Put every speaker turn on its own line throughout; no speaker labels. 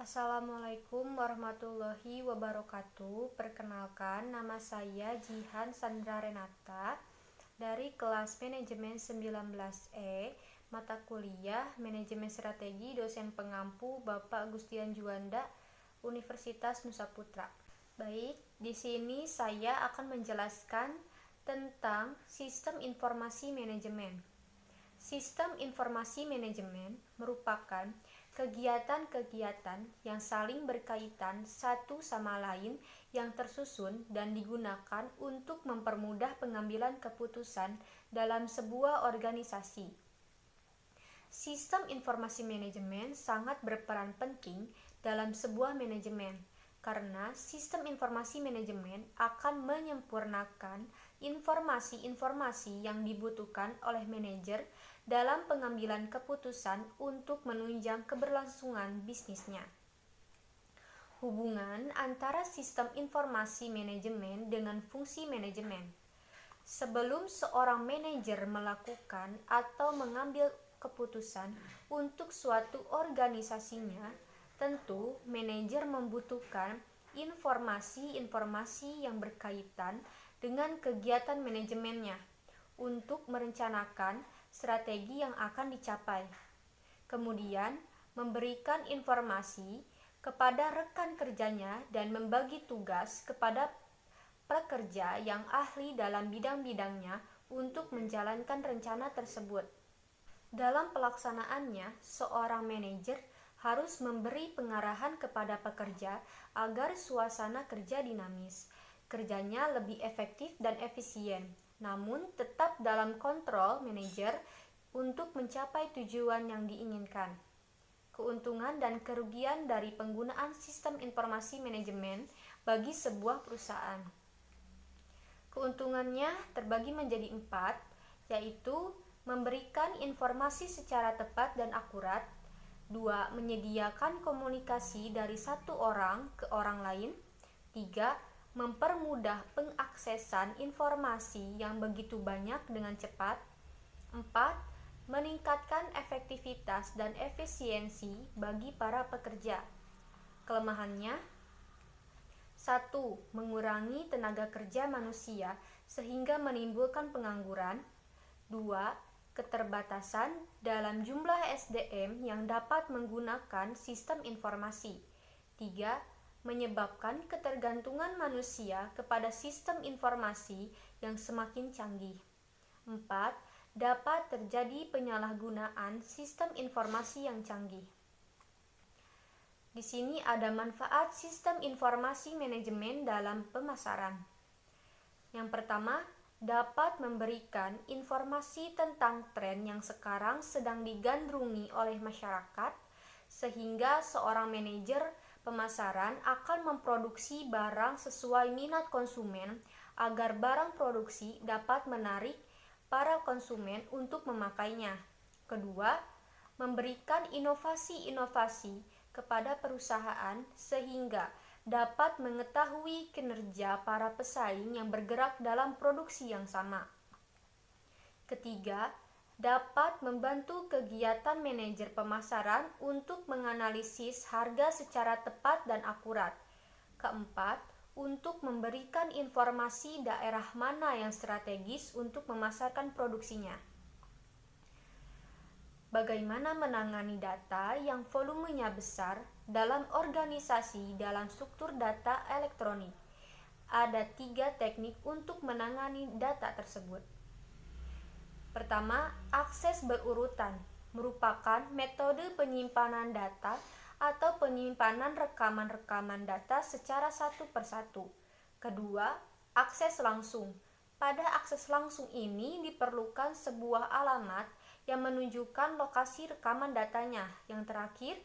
Assalamualaikum warahmatullahi wabarakatuh. Perkenalkan, nama saya Jihan Sandra Renata dari kelas Manajemen 19E, mata kuliah Manajemen Strategi, dosen pengampu Bapak Gustian Juanda, Universitas Nusa Putra. Baik, di sini saya akan menjelaskan tentang sistem informasi manajemen. Sistem informasi manajemen merupakan kegiatan-kegiatan yang saling berkaitan satu sama lain yang tersusun dan digunakan untuk mempermudah pengambilan keputusan dalam sebuah organisasi. Sistem informasi manajemen sangat berperan penting dalam sebuah manajemen karena sistem informasi manajemen akan menyempurnakan informasi-informasi yang dibutuhkan oleh manajer dalam pengambilan keputusan untuk menunjang keberlangsungan bisnisnya. Hubungan antara sistem informasi manajemen dengan fungsi manajemen. Sebelum seorang manajer melakukan atau mengambil keputusan untuk suatu organisasinya, tentu manajer membutuhkan informasi-informasi yang berkaitan dengan kegiatan manajemennya untuk merencanakan strategi yang akan dicapai. Kemudian, memberikan informasi kepada rekan kerjanya dan membagi tugas kepada pekerja yang ahli dalam bidang-bidangnya untuk menjalankan rencana tersebut. Dalam pelaksanaannya, seorang manajer harus memberi pengarahan kepada pekerja agar suasana kerja dinamis, kerjanya lebih efektif dan efisien, namun tetap dalam kontrol manajer untuk mencapai tujuan yang diinginkan. Keuntungan dan kerugian dari penggunaan sistem informasi manajemen bagi sebuah perusahaan. Keuntungannya terbagi menjadi 4, yaitu memberikan informasi secara tepat dan akurat, 2. Menyediakan komunikasi dari satu orang ke orang lain, 3. Mempermudah pengaksesan informasi yang begitu banyak dengan cepat, 4. Meningkatkan efektivitas dan efisiensi bagi para pekerja. Kelemahannya: 1. Mengurangi tenaga kerja manusia sehingga menimbulkan pengangguran, 2. Keterbatasan dalam jumlah SDM yang dapat menggunakan sistem informasi, 3. Menyebabkan ketergantungan manusia kepada sistem informasi yang semakin canggih, 4. Dapat terjadi penyalahgunaan sistem informasi yang canggih. Di sini ada manfaat sistem informasi manajemen dalam pemasaran. Yang pertama, dapat memberikan informasi tentang tren yang sekarang sedang digandrungi oleh masyarakat, sehingga seorang manajer pemasaran akan memproduksi barang sesuai minat konsumen agar barang produksi dapat menarik para konsumen untuk memakainya. Kedua, memberikan inovasi-inovasi kepada perusahaan sehingga dapat mengetahui kinerja para pesaing yang bergerak dalam produksi yang sama. Ketiga, dapat membantu kegiatan manajer pemasaran untuk menganalisis harga secara tepat dan akurat. Keempat, untuk memberikan informasi daerah mana yang strategis untuk memasarkan produksinya. Bagaimana menangani data yang volumenya besar dalam organisasi dalam struktur data elektronik? Ada 3 teknik untuk menangani data tersebut. Pertama, akses berurutan merupakan metode penyimpanan data atau penyimpanan rekaman-rekaman data secara satu persatu. Kedua, akses langsung. Pada akses langsung ini diperlukan sebuah alamat yang menunjukkan lokasi rekaman datanya. Yang terakhir,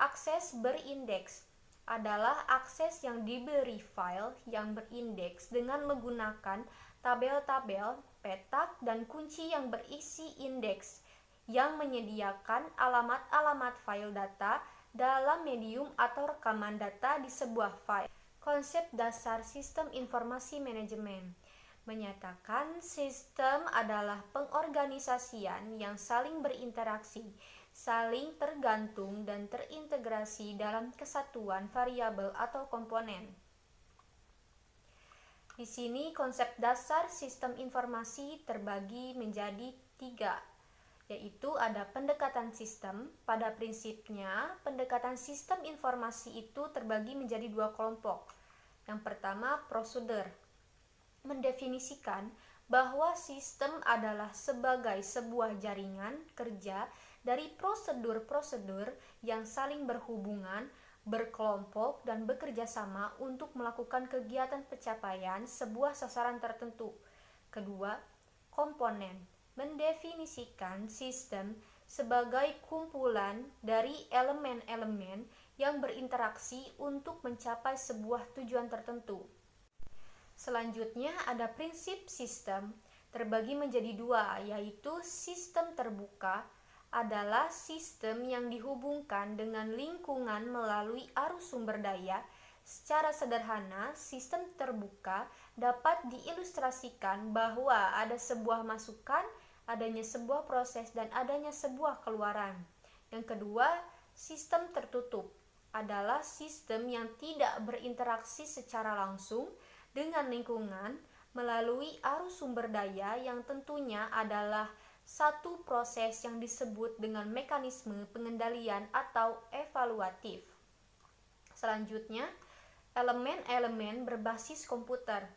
akses berindeks adalah akses yang diberi file yang berindeks dengan menggunakan tabel-tabel, petak, dan kunci yang berisi indeks yang menyediakan alamat-alamat file data dalam medium atau rekaman data di sebuah file. Konsep dasar sistem informasi manajemen menyatakan sistem adalah pengorganisasian yang saling berinteraksi saling tergantung dan terintegrasi dalam kesatuan variabel atau komponen. Di sini konsep dasar sistem informasi terbagi menjadi 3, yaitu ada pendekatan sistem. Pada prinsipnya, pendekatan sistem informasi itu terbagi menjadi 2 kelompok. Yang pertama, prosedur, mendefinisikan bahwa sistem adalah sebagai sebuah jaringan kerja dari prosedur-prosedur yang saling berhubungan, berkelompok, dan bekerja sama untuk melakukan kegiatan pencapaian sebuah sasaran tertentu. Kedua, komponen, mendefinisikan sistem sebagai kumpulan dari elemen-elemen yang berinteraksi untuk mencapai sebuah tujuan tertentu. Selanjutnya ada prinsip sistem, terbagi menjadi 2, yaitu sistem terbuka adalah sistem yang dihubungkan dengan lingkungan melalui arus sumber daya. Secara sederhana, sistem terbuka dapat diilustrasikan bahwa ada sebuah masukan, adanya sebuah proses, dan adanya sebuah keluaran. Yang kedua, sistem tertutup adalah sistem yang tidak berinteraksi secara langsung dengan lingkungan melalui arus sumber daya yang tentunya adalah satu proses yang disebut dengan mekanisme pengendalian atau evaluatif. Selanjutnya, elemen-elemen berbasis komputer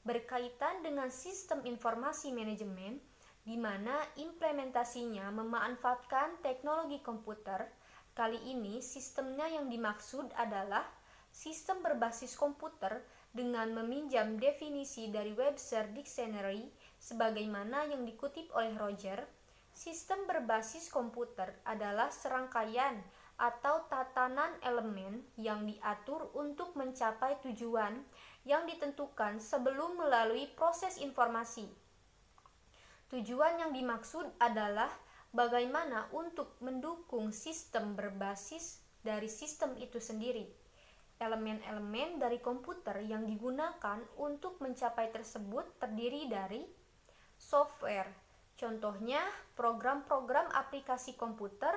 berkaitan dengan sistem informasi manajemen di mana implementasinya memanfaatkan teknologi komputer. Kali ini sistemnya yang dimaksud adalah sistem berbasis komputer dengan meminjam definisi dari Webster Dictionary sebagaimana yang dikutip oleh Roger. Sistem berbasis komputer adalah serangkaian atau tatanan elemen yang diatur untuk mencapai tujuan yang ditentukan sebelum melalui proses informasi. Tujuan yang dimaksud adalah bagaimana untuk mendukung sistem berbasis dari sistem itu sendiri. Elemen-elemen dari komputer yang digunakan untuk mencapai tersebut terdiri dari software, contohnya program-program aplikasi komputer,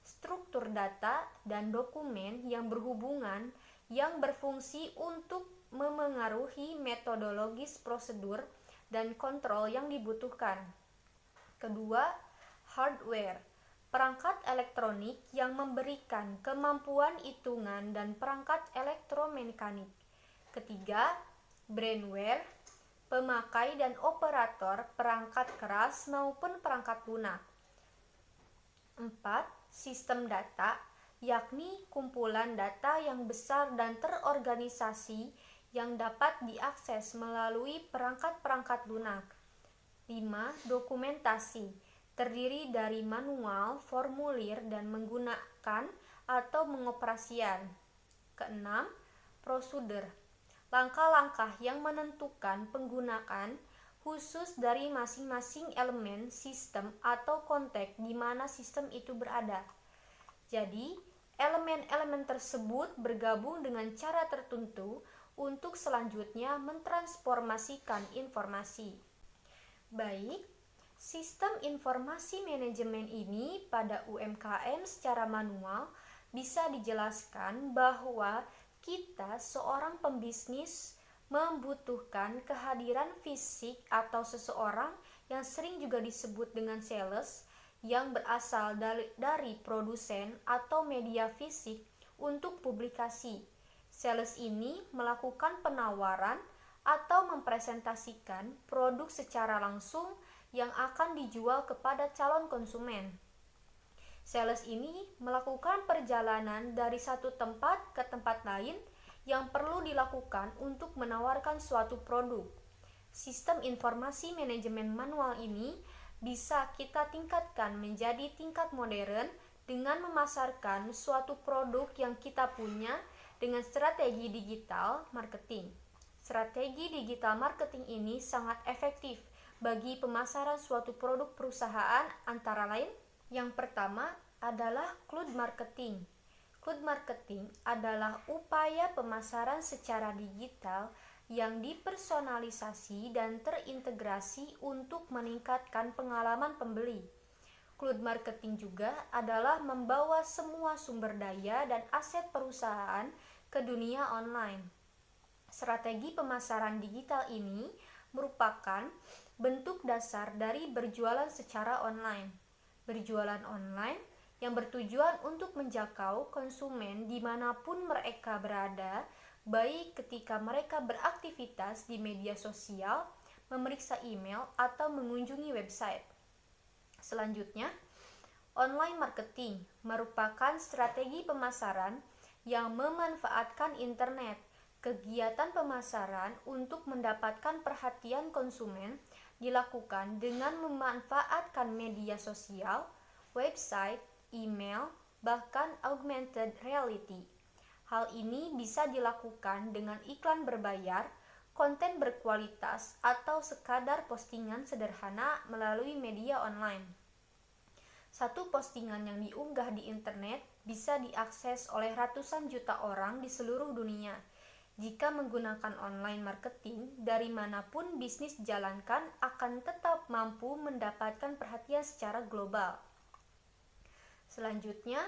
struktur data, dan dokumen yang berhubungan yang berfungsi untuk memengaruhi metodologis prosedur dan kontrol yang dibutuhkan. Kedua, hardware, perangkat elektronik yang memberikan kemampuan hitungan dan perangkat elektromekanik. Ketiga, brainware, pemakai dan operator perangkat keras maupun perangkat lunak. 4. Sistem data, yakni kumpulan data yang besar dan terorganisasi yang dapat diakses melalui perangkat-perangkat lunak. 5. Dokumentasi, terdiri dari manual, formulir, dan menggunakan atau mengoperasian. Keenam, prosedur, langkah-langkah yang menentukan penggunaan khusus dari masing-masing elemen sistem atau konteks di mana sistem itu berada. Jadi, elemen-elemen tersebut bergabung dengan cara tertentu untuk selanjutnya mentransformasikan informasi. Baik, sistem informasi manajemen ini pada UMKM secara manual bisa dijelaskan bahwa kita seorang pembisnis membutuhkan kehadiran fisik atau seseorang yang sering juga disebut dengan sales yang berasal dari produsen atau media fisik untuk publikasi. Sales ini melakukan penawaran atau mempresentasikan produk secara langsung yang akan dijual kepada calon konsumen. Sales ini melakukan perjalanan dari satu tempat ke tempat lain yang perlu dilakukan untuk menawarkan suatu produk. Sistem informasi manajemen manual ini bisa kita tingkatkan menjadi tingkat modern dengan memasarkan suatu produk yang kita punya dengan strategi digital marketing. Strategi digital marketing ini sangat efektif bagi pemasaran suatu produk perusahaan antara lain. Yang pertama adalah cloud marketing. Cloud marketing adalah upaya pemasaran secara digital yang dipersonalisasi dan terintegrasi untuk meningkatkan pengalaman pembeli. Cloud marketing juga adalah membawa semua sumber daya dan aset perusahaan ke dunia online. Strategi pemasaran digital ini merupakan bentuk dasar dari berjualan secara online. Berjualan online yang bertujuan untuk menjangkau konsumen dimanapun mereka berada, baik ketika mereka beraktivitas di media sosial, memeriksa email, atau mengunjungi website. Selanjutnya, online marketing merupakan strategi pemasaran yang memanfaatkan internet, kegiatan pemasaran untuk mendapatkan perhatian konsumen dilakukan dengan memanfaatkan media sosial, website, email, bahkan augmented reality. Hal ini bisa dilakukan dengan iklan berbayar, konten berkualitas, atau sekadar postingan sederhana melalui media online. Satu postingan yang diunggah di internet bisa diakses oleh ratusan juta orang di seluruh dunia. Jika menggunakan online marketing, dari manapun bisnis dijalankan akan tetap mampu mendapatkan perhatian secara global. Selanjutnya,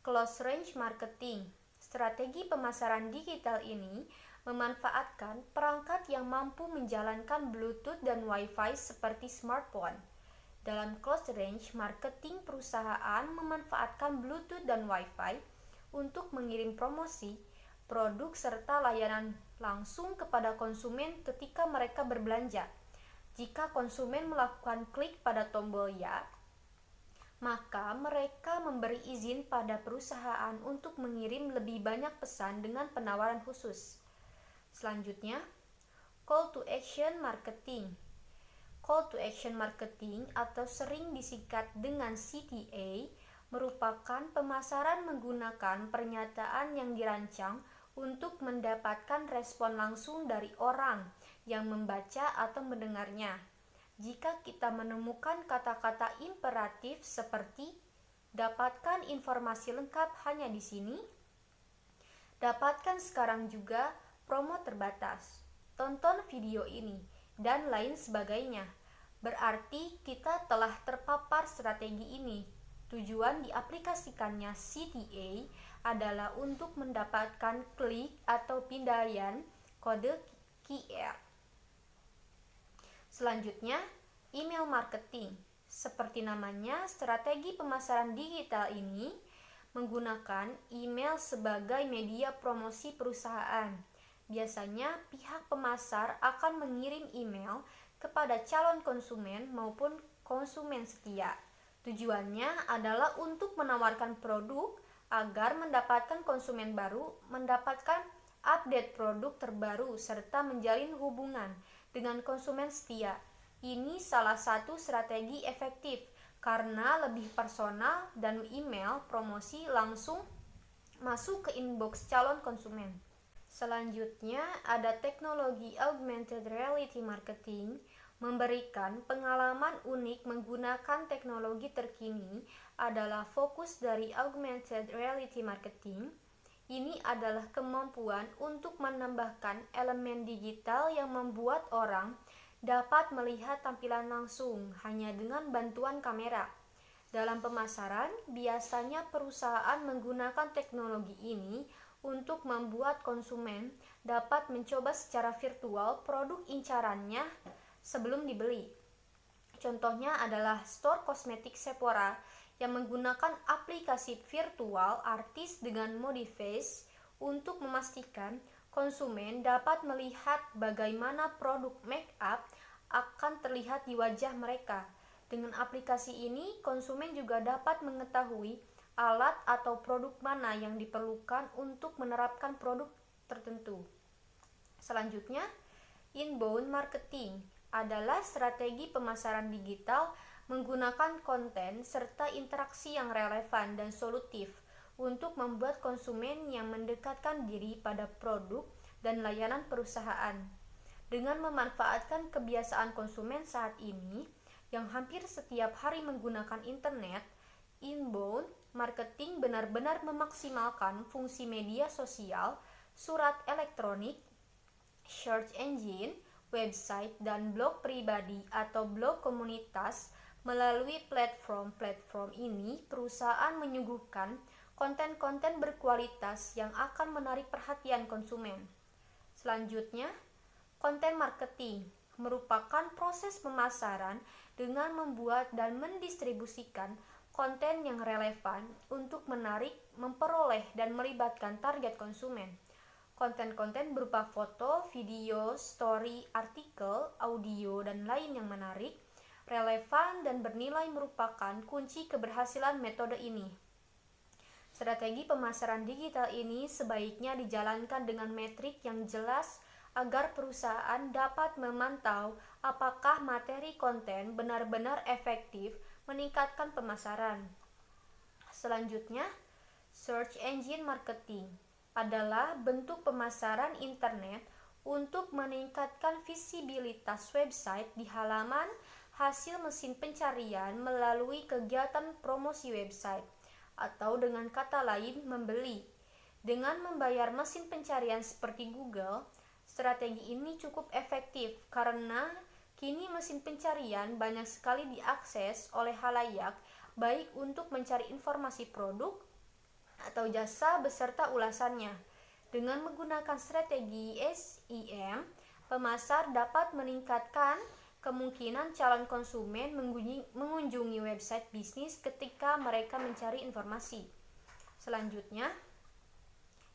close range marketing. Strategi pemasaran digital ini memanfaatkan perangkat yang mampu menjalankan Bluetooth dan Wi-Fi seperti smartphone. Dalam close range marketing, perusahaan memanfaatkan Bluetooth dan Wi-Fi untuk mengirim promosi, produk, serta layanan langsung kepada konsumen ketika mereka berbelanja. Jika konsumen melakukan klik pada tombol ya, maka mereka memberi izin pada perusahaan untuk mengirim lebih banyak pesan dengan penawaran khusus. Selanjutnya, call to action marketing. Call to action marketing atau sering disingkat dengan CTA merupakan pemasaran menggunakan pernyataan yang dirancang untuk mendapatkan respon langsung dari orang yang membaca atau mendengarnya. Jika kita menemukan kata-kata imperatif seperti dapatkan informasi lengkap hanya di sini, dapatkan sekarang juga, promo terbatas, tonton video ini, dan lain sebagainya, berarti kita telah terpapar strategi ini. Tujuan diaplikasikannya CTA adalah untuk mendapatkan klik atau pindaian kode QR. Selanjutnya, email marketing. Seperti namanya, strategi pemasaran digital ini menggunakan email sebagai media promosi perusahaan. Biasanya, pihak pemasar akan mengirim email kepada calon konsumen maupun konsumen setia. Tujuannya adalah untuk menawarkan produk agar mendapatkan konsumen baru, mendapatkan update produk terbaru, serta menjalin hubungan dengan konsumen setia. Ini salah satu strategi efektif karena lebih personal dan email promosi langsung masuk ke inbox calon konsumen. Selanjutnya ada teknologi augmented reality marketing, memberikan pengalaman unik menggunakan teknologi terkini adalah fokus dari augmented reality marketing. Ini adalah kemampuan untuk menambahkan elemen digital yang membuat orang dapat melihat tampilan langsung hanya dengan bantuan kamera. Dalam pemasaran, biasanya perusahaan menggunakan teknologi ini untuk membuat konsumen dapat mencoba secara virtual produk incarannya sebelum dibeli. Contohnya adalah store kosmetik Sephora yang menggunakan aplikasi virtual artis dengan Modiface untuk memastikan konsumen dapat melihat bagaimana produk make up akan terlihat di wajah mereka. Dengan aplikasi ini, konsumen juga dapat mengetahui alat atau produk mana yang diperlukan untuk menerapkan produk tertentu. Selanjutnya, inbound marketing adalah strategi pemasaran digital menggunakan konten serta interaksi yang relevan dan solutif untuk membuat konsumen yang mendekatkan diri pada produk dan layanan perusahaan. Dengan memanfaatkan kebiasaan konsumen saat ini yang hampir setiap hari menggunakan internet, inbound marketing benar-benar memaksimalkan fungsi media sosial, surat elektronik, search engine, website, dan blog pribadi atau blog komunitas Melalui platform-platform ini, perusahaan menyuguhkan konten-konten berkualitas yang akan menarik perhatian konsumen. Selanjutnya, konten marketing merupakan proses pemasaran dengan membuat dan mendistribusikan konten yang relevan untuk menarik, memperoleh, dan melibatkan target konsumen. Konten-konten berupa foto, video, story, artikel, audio, dan lain yang menarik, relevan, dan bernilai merupakan kunci keberhasilan metode ini. Strategi pemasaran digital ini sebaiknya dijalankan dengan metrik yang jelas agar perusahaan dapat memantau apakah materi konten benar-benar efektif meningkatkan pemasaran. Selanjutnya, search engine marketing adalah bentuk pemasaran internet untuk meningkatkan visibilitas website di halaman hasil mesin pencarian melalui kegiatan promosi website, atau dengan kata lain membeli. Dengan membayar mesin pencarian seperti Google, strategi ini cukup efektif karena kini mesin pencarian banyak sekali diakses oleh khalayak, baik untuk mencari informasi produk atau jasa beserta ulasannya. Dengan menggunakan strategi SEM, pemasar dapat meningkatkan kemungkinan calon konsumen mengunjungi website bisnis ketika mereka mencari informasi. Selanjutnya,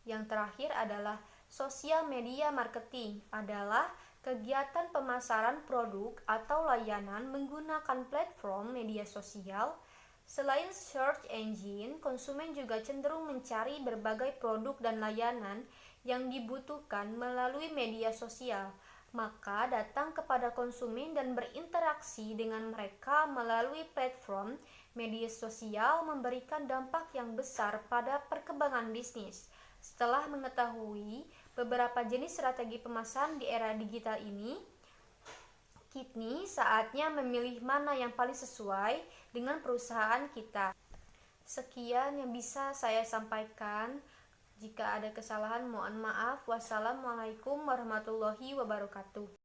yang terakhir adalah sosial media marketing adalah kegiatan pemasaran produk atau layanan menggunakan platform media sosial. Selain search engine, konsumen juga cenderung mencari berbagai produk dan layanan yang dibutuhkan melalui media sosial. Maka datang kepada konsumen dan berinteraksi dengan mereka melalui platform media sosial memberikan dampak yang besar pada perkembangan bisnis. Setelah mengetahui beberapa jenis strategi pemasaran di era digital ini, kini saatnya memilih mana yang paling sesuai dengan perusahaan kita. Sekian yang bisa saya sampaikan. Jika ada kesalahan, mohon maaf. Wassalamualaikum warahmatullahi wabarakatuh.